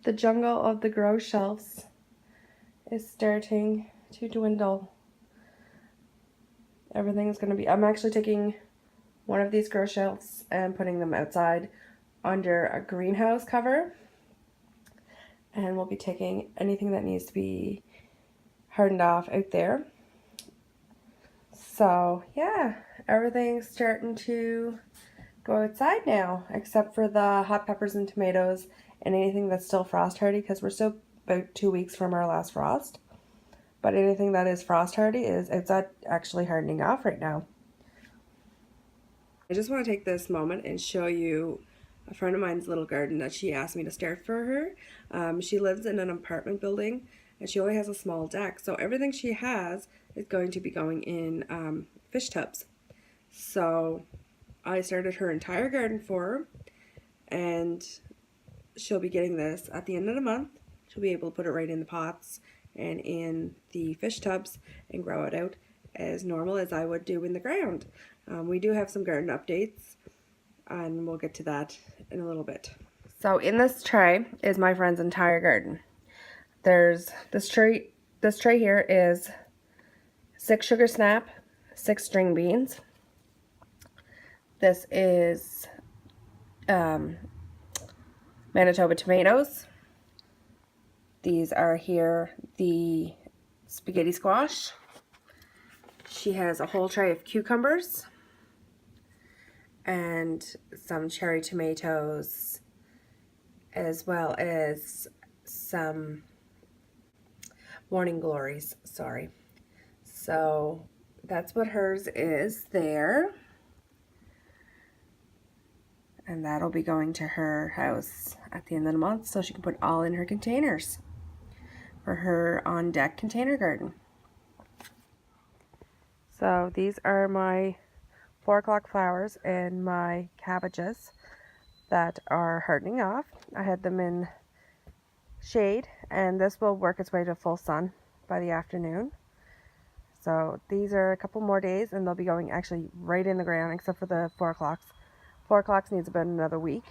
the jungle of the grow shelves is starting to dwindle. Everything's going to be, I'm actually taking one of these grow shelves and putting them outside under a greenhouse cover. And we'll be taking anything that needs to be hardened off out there. So yeah, everything's starting to go outside now, except for the hot peppers and tomatoes and anything that's still frost hardy, because we're still about 2 weeks from our last frost. But anything that is frost hardy is outside actually hardening off right now. I just want to take this moment and show you a friend of mine's little garden that she asked me to start for her. She lives in an apartment building and she only has a small deck, so everything she has is going to be going in fish tubs. So I started her entire garden for her, and she'll be getting this at the end of the month. She'll be able to put it right in the pots and in the fish tubs and grow it out as normal as I would do in the ground. We do have some garden updates, and we'll get to that in a little bit. So in this tray is my friend's entire garden. There's this tray here is 6 sugar snap, 6 string beans. This is Manitoba tomatoes. These are here the spaghetti squash. She has a whole tray of cucumbers and some cherry tomatoes, as well as some morning glories, sorry. So that's what hers is there. And that'll be going to her house at the end of the month, so she can put all in her containers for her on deck container garden. So these are my 4 o'clock flowers and my cabbages that are hardening off. I had them in shade, and this will work its way to full sun by the afternoon. So these are a couple more days and they'll be going actually right in the ground, except for the 4 o'clocks. 4 o'clocks needs about another week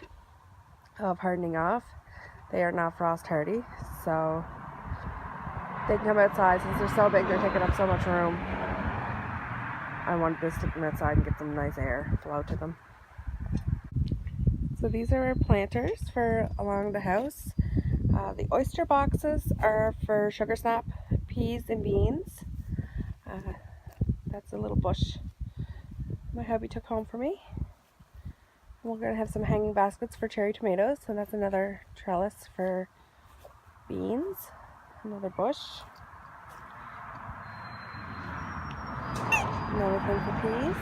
of hardening off. They are not frost hardy, so they can come outside. Since they're so big, they're taking up so much room. I wanted to stick them outside and get some nice air flow to them. So these are our planters for along the house. The oyster boxes are for sugar snap, peas, and beans. That's a little bush my hubby took home for me. We're going to have some hanging baskets for cherry tomatoes, so that's another trellis for beans, another bush, another thing for peas.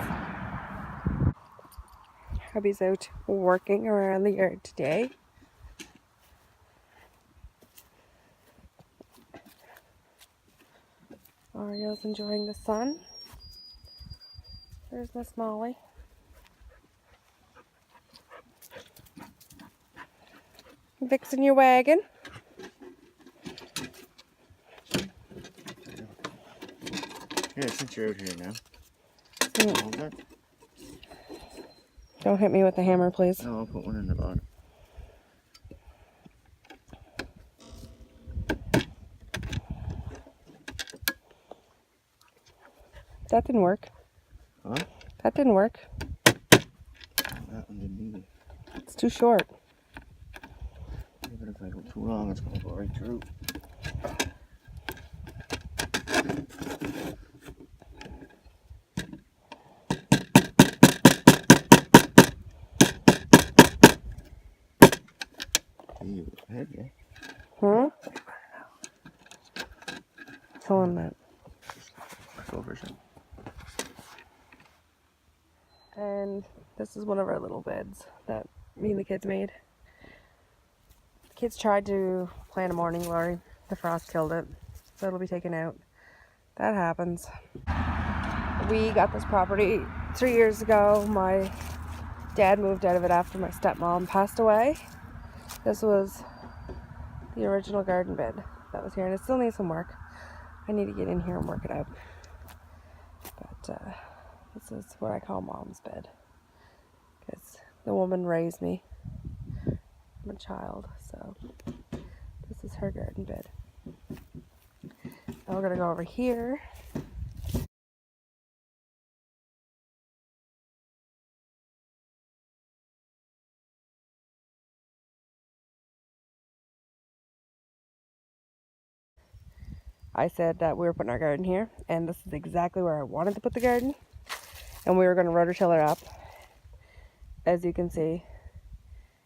Hubby's out working around the yard today. Ario's enjoying the sun. There's Miss Molly. Fixing your wagon. Yeah, since you're out here now. Hold that. Don't hit me with the hammer, please. No, I'll put one in the bottom. That didn't work. Huh? That didn't work. That one didn't either. It's too short. Yeah, but if I go too long, it's going to go right through. You head, yeah? Tell him that. Let's go for some. And this is one of our little beds that me and the kids made. The kids tried to plant a morning glory. The frost killed it, so it'll be taken out. That happens. We got this property 3 years ago. My dad moved out of it after my stepmom passed away. This was the original garden bed that was here, and it still needs some work. I need to get in here and work it out. But this is what I call mom's bed, because the woman raised me. I'm a child, so is her garden bed. Now we're going to go over here. I said that we were putting our garden here, and this is exactly where I wanted to put the garden. And we were going to rototiller up. As you can see,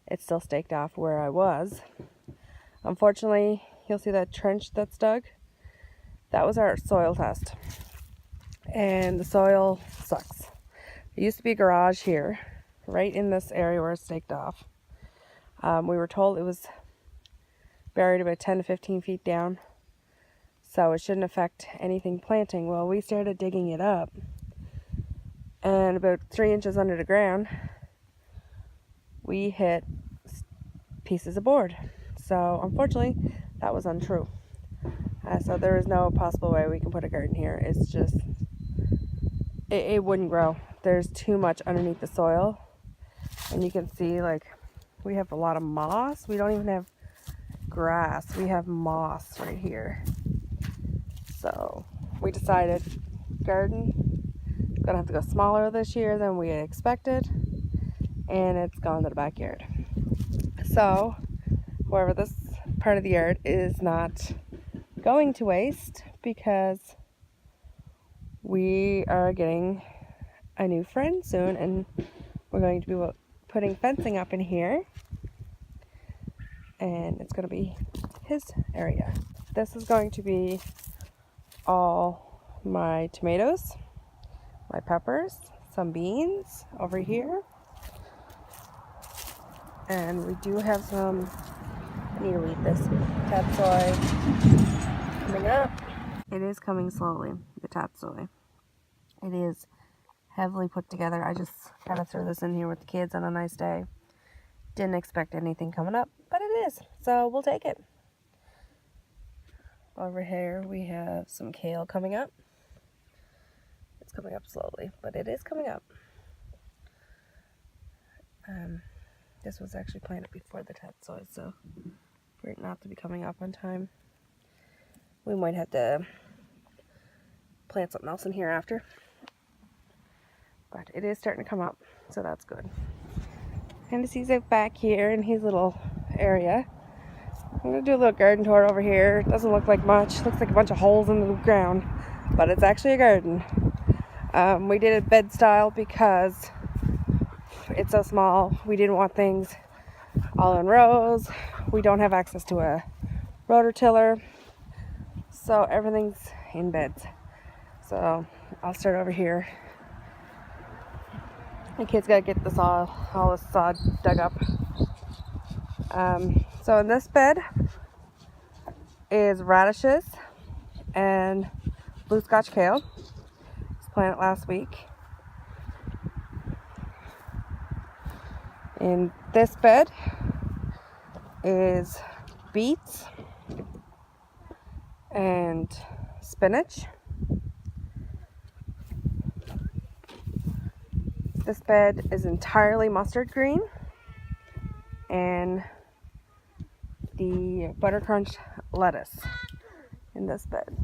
it's still staked off where I was. Unfortunately, you'll see that trench that's dug. That was our soil test. And the soil sucks. There used to be a garage here, right in this area where it's staked off. We were told it was buried about 10 to 15 feet down, so it shouldn't affect anything planting. Well, we started digging it up, and about 3 inches under the ground, we hit pieces of board. So unfortunately, that was untrue. So there is no possible way we can put a garden here. It's just, it wouldn't grow. There's too much underneath the soil. And you can see, like, we have a lot of moss. We don't even have grass. We have moss right here. So we decided garden is gonna have to go smaller this year than we expected. And it's gone to the backyard. So, however, this part of the yard is not going to waste because we are getting a new friend soon, and we're going to be putting fencing up in here, and it's going to be his area. This is going to be all my tomatoes, my peppers, some beans over here, and we do have some, I need to read this, tatsoi coming up. It is coming slowly, the tatsoi. It is heavily put together. I just kind of threw this in here with the kids on a nice day. Didn't expect anything coming up, but it is, so we'll take it. Over here we have some kale coming up. It's coming up slowly, but it is coming up. This was actually planted before the tatsoi, so for it not to be coming up on time, we might have to plant something else in here after. But it is starting to come up, so that's good. Kind of sees it back here in his little area. I'm going to do a little garden tour over here. It doesn't look like much. Looks like a bunch of holes in the ground, but it's actually a garden. We did it bed style because it's so small. We didn't want things all in rows. We don't have access to a rototiller, so everything's in beds. So I'll start over here. The kids gotta get this all this sod dug up. So in this bed is radishes and blue Scotch kale. Just planted last week. In this bed is beets and spinach. This bed is entirely mustard green, and the butter crunch lettuce in this bed.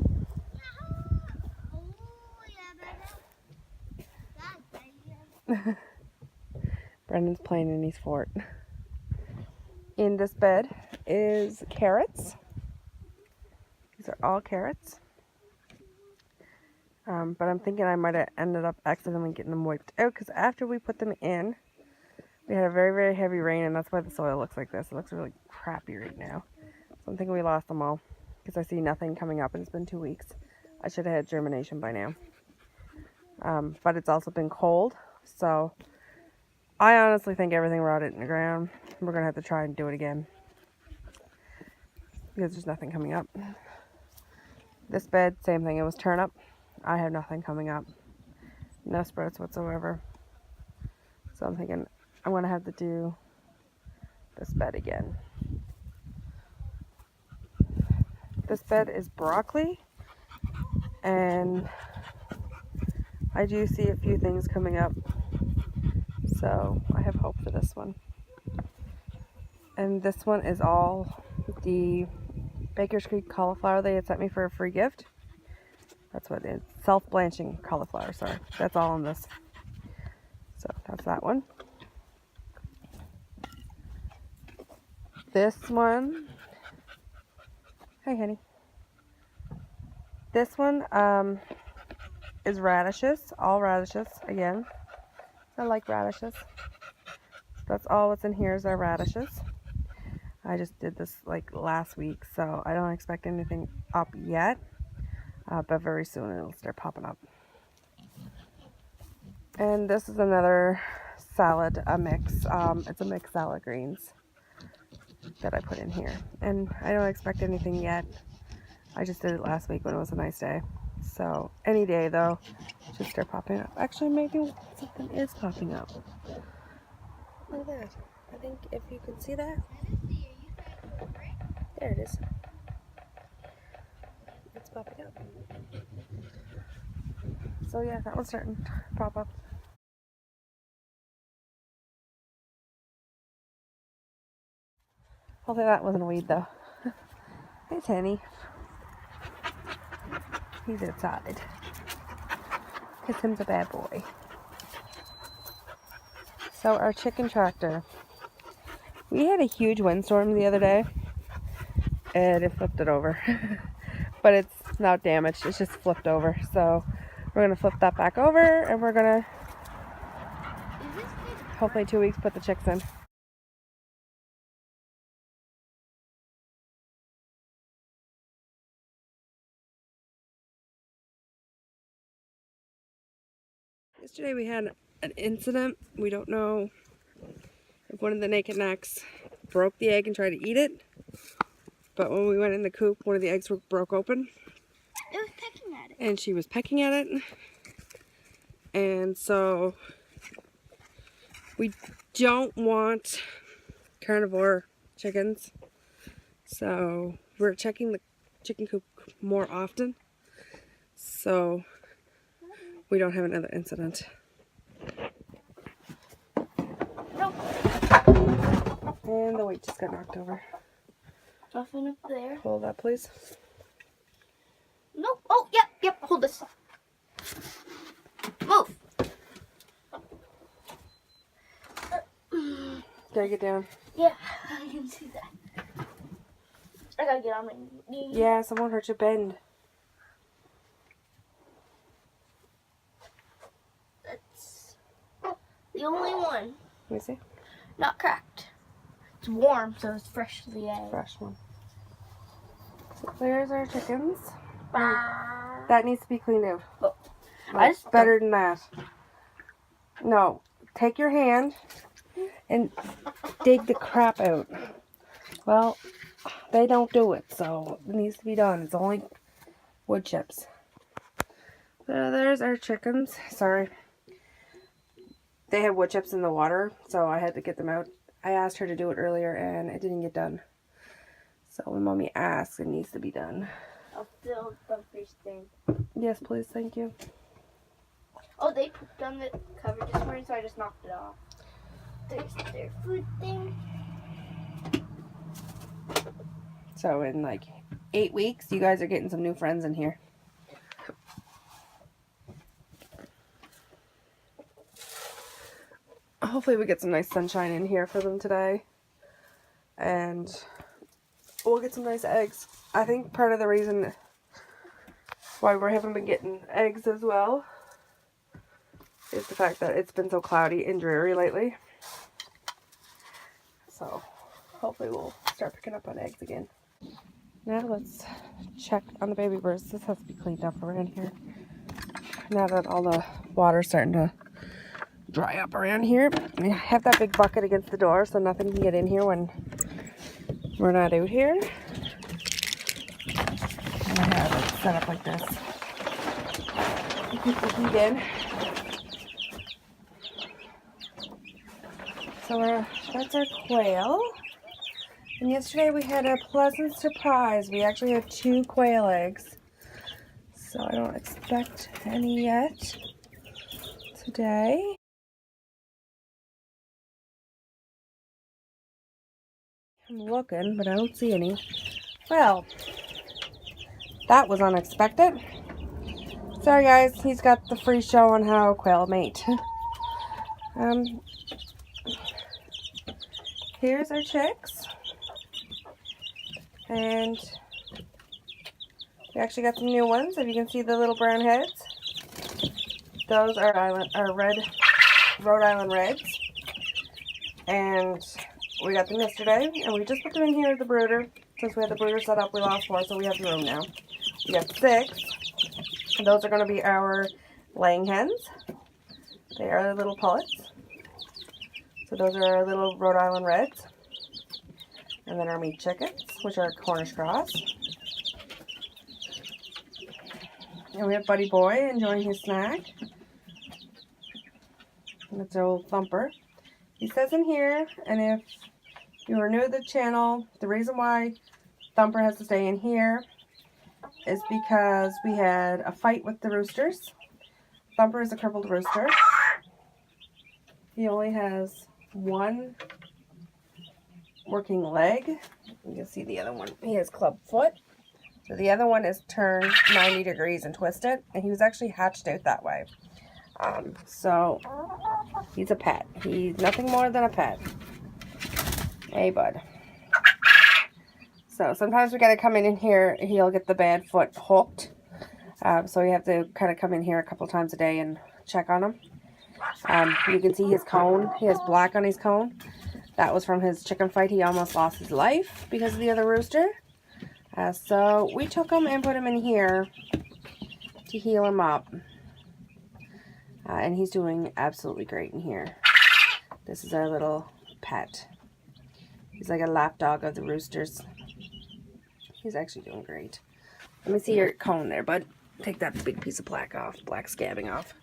Brendan's playing in his fort. In this bed is carrots. These are all carrots. But I'm thinking I might have ended up accidentally getting them wiped out, because after we put them in, we had a very, very heavy rain, and that's why the soil looks like this. It looks really crappy right now. So I'm thinking we lost them all, because I see nothing coming up, and it's been 2 weeks. I should have had germination by now. But it's also been cold, so I honestly think everything rotted in the ground. We're going to have to try and do it again, because there's nothing coming up. This bed, same thing, it was turnip. I have nothing coming up. No sprouts whatsoever. So I'm thinking I'm going to have to do this bed again. This bed is broccoli, and I do see a few things coming up. So I have hope for this one. And this one is all the Baker's Creek cauliflower they had sent me for a free gift. That's what it is. Self-blanching cauliflower, sorry. That's all in this. So that's that one. This one. Hi, honey. This one is radishes. All radishes, again. I like radishes. That's all what's in here is our radishes. I just did this like last week, so I don't expect anything up yet. But very soon it'll start popping up. And this is another salad, a mix. It's a mixed salad greens that I put in here. And I don't expect anything yet. I just did it last week when it was a nice day. So any day though, it should start popping up. Actually, maybe something is popping up. Look at that. I think if you could see that. There it is. It's popping up. So yeah, that one's starting to pop up. Hopefully that wasn't a weed though. Hey Tenny. He's outside. Because him's a bad boy. So our chicken tractor. We had a huge windstorm the other day. And it flipped it over. But it's not damaged. It's just flipped over. So we're going to flip that back over. And we're going to hopefully 2 weeks put the chicks in. Yesterday we had an incident. We don't know if one of the naked necks broke the egg and tried to eat it. But when we went in the coop, one of the eggs broke open. It was pecking at it. And she was pecking at it. And so we don't want carnivore chickens. So we're checking the chicken coop more often. So we don't have another incident. Nope. And the weight just got knocked over. Nothing up there. Hold that, please. Nope. Oh, yep. Hold this. Move. Gotta get down. Yeah, I can see that. I gotta get on my knees. Yeah, someone hurt your bend. That's the only one. Let me see. Not cracked. It's warm, so it's fresh to the egg. Fresh one. So there's our chickens. Bah. That needs to be cleaned out. Oh. Like, better than that. No. Take your hand and dig the crap out. Well, they don't do it, so it needs to be done. It's only wood chips. So there's our chickens. Sorry. They had wood chips in the water, so I had to get them out. I asked her to do it earlier, and it didn't get done. So when Mommy asks, it needs to be done. I'll fill the fish thing. Yes, please. Thank you. Oh, they pooped on the cover this morning, so I just knocked it off. There's their food thing. So in like 8 weeks, you guys are getting some new friends in here. Hopefully we get some nice sunshine in here for them today. And we'll get some nice eggs. I think part of the reason why we haven't been getting eggs as well is the fact that it's been so cloudy and dreary lately. So hopefully we'll start picking up on eggs again. Now let's check on the baby birds. This has to be cleaned up around here. Now that all the water's starting to dry up around here. I have that big bucket against the door so nothing can get in here when we're not out here. And I have it set up like this. Keep the heat in. So that's our quail. And yesterday we had a pleasant surprise. We actually had 2 quail eggs. So I don't expect any yet today. I'm looking, but I don't see any. Well, that was unexpected. Sorry guys, he's got the free show on how quail mate. Here's our chicks. And we actually got some new ones. If you can see the little brown heads. Those are Rhode Island Reds. And we got them yesterday. And we just put them in here at the brooder. Since we had the brooder set up, we lost 4, so we have room now. We got 6. And those are going to be our laying hens. They are little pullets. So those are our little Rhode Island Reds. And then our meat chickens, which are Cornish cross. And we have Buddy Boy enjoying his snack. And that's our old Thumper. He says in here, and if you are new to the channel, the reason why Thumper has to stay in here is because we had a fight with the roosters. Thumper is a crippled rooster. He only has one working leg. You can see the other one. He has club foot. So the other one is turned 90 degrees and twisted. And he was actually hatched out that way. So he's a pet. He's nothing more than a pet. Hey, bud. So sometimes we got to come in here. He'll get the bad foot hooked. So we have to kind of come in here a couple times a day and check on him. You can see his cone. He has black on his cone. That was from his chicken fight. He almost lost his life because of the other rooster. So we took him and put him in here to heal him up. And he's doing absolutely great in here. This is our little pet. He's like a lap dog of the roosters. He's actually doing great. Let me see your cone there, bud. Take that big piece of black scabbing off.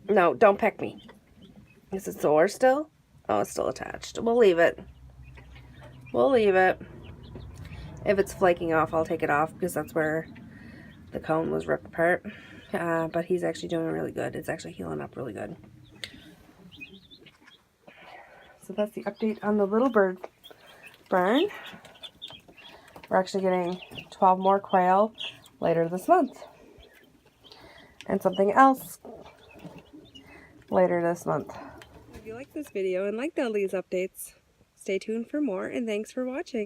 No, don't peck me. Is it sore still? Oh, it's still attached. We'll leave it. We'll leave it. If it's flaking off, I'll take it off because that's where the cone was ripped apart. But he's actually doing really good. It's actually healing up really good. So that's the update on the little bird barn. We're actually getting 12 more quail later this month. And something else later this month. If you like this video and liked all these updates, stay tuned for more, and thanks for watching.